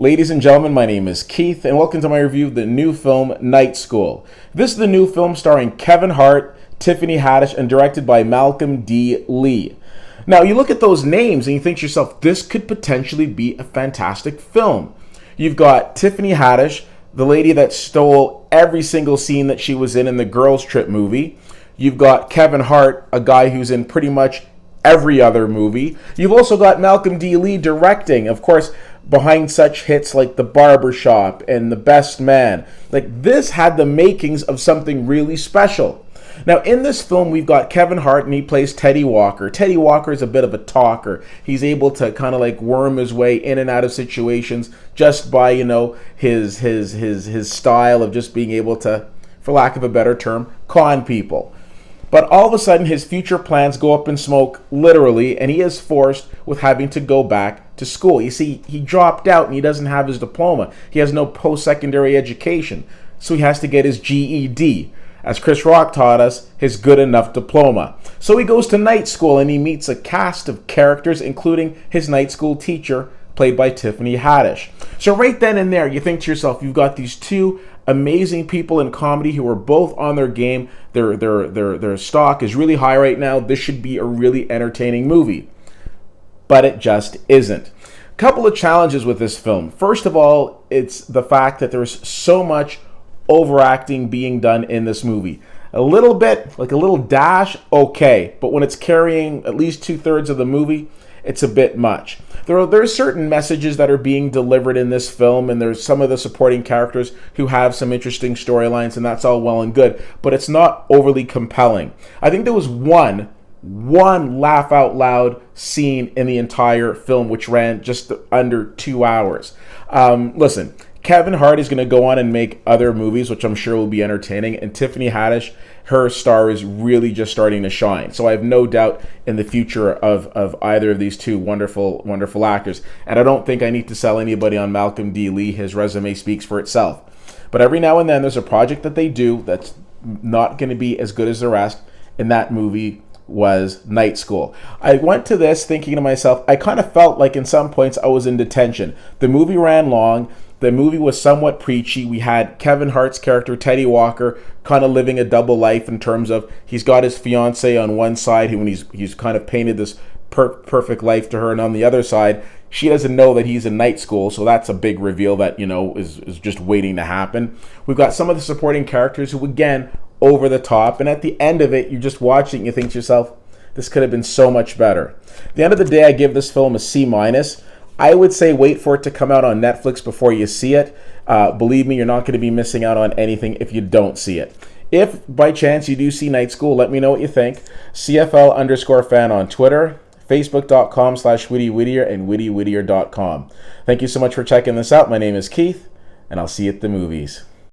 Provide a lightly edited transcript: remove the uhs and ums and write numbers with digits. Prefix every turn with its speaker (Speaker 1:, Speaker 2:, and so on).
Speaker 1: Ladies and gentlemen, my name is Keith, and welcome to my review of the new film, Night School. This is the new film starring Kevin Hart, Tiffany Haddish, and directed by Malcolm D. Lee. Now, you look at those names and you think to yourself, this could potentially be a fantastic film. You've got Tiffany Haddish, the lady that stole every single scene that she was in the Girls Trip movie. You've got Kevin Hart, a guy who's in pretty much every other movie. You've also got Malcolm D. Lee directing, of course, behind such hits like The Barbershop and The Best Man. Like, this had the makings of something really special. Now, in this film, we've got Kevin Hart, and he plays Teddy Walker. Teddy Walker is a bit of a talker. He's able to kind of like worm his way in and out of situations just by, his style of just being able to, for lack of a better term, con people. But all of a sudden, his future plans go up in smoke, literally, and he is forced with having to go back to school. You see, he dropped out and he doesn't have his diploma. He has no post-secondary education, so he has to get his GED. As Chris Rock taught us, his good enough diploma. So he goes to night school and he meets a cast of characters, including his night school teacher, played by Tiffany Haddish. So right then and there, you think to yourself, you've got these two amazing people in comedy who are both on their game. Their stock is really high right now. This should be a really entertaining movie. But it just isn't. A couple of challenges with this film. First of all, it's the fact that there's so much overacting being done in this movie. A little bit, like a little dash, okay. But when it's carrying at least 2/3 of the movie, it's a bit much. There are certain messages that are being delivered in this film, and there's some of the supporting characters who have some interesting storylines, and that's all well and good, but it's not overly compelling. I think there was one laugh out loud scene in the entire film, which ran just under 2 hours. Listen, Kevin Hart is going to go on and make other movies, which I'm sure will be entertaining, and Tiffany Haddish, her star is really just starting to shine. So I have no doubt in the future of either of these two wonderful, wonderful actors. And I don't think I need to sell anybody on Malcolm D. Lee. His resume speaks for itself. But every now and then there's a project that they do that's not going to be as good as the rest, and that movie was Night School. I went to this thinking to myself, I kind of felt like in some points I was in detention. The movie ran long. The movie was somewhat preachy. We had Kevin Hart's character, Teddy Walker, kind of living a double life in terms of he's got his fiancée on one side, who he's kind of painted this perfect life to her, and on the other side, she doesn't know that he's in night school, so that's a big reveal that, is just waiting to happen. We've got some of the supporting characters who, again, over the top, and at the end of it, you're just watching, you think to yourself, this could have been so much better. At the end of the day, I give this film a C-. I would say wait for it to come out on Netflix before you see it. Believe me, you're not going to be missing out on anything if you don't see it. If by chance you do see Night School, let me know what you think. CFL_fan on Twitter, Facebook.com/WittyWhittier, and WittyWhittier.com. Thank you so much for checking this out. My name is Keith, and I'll see you at the movies.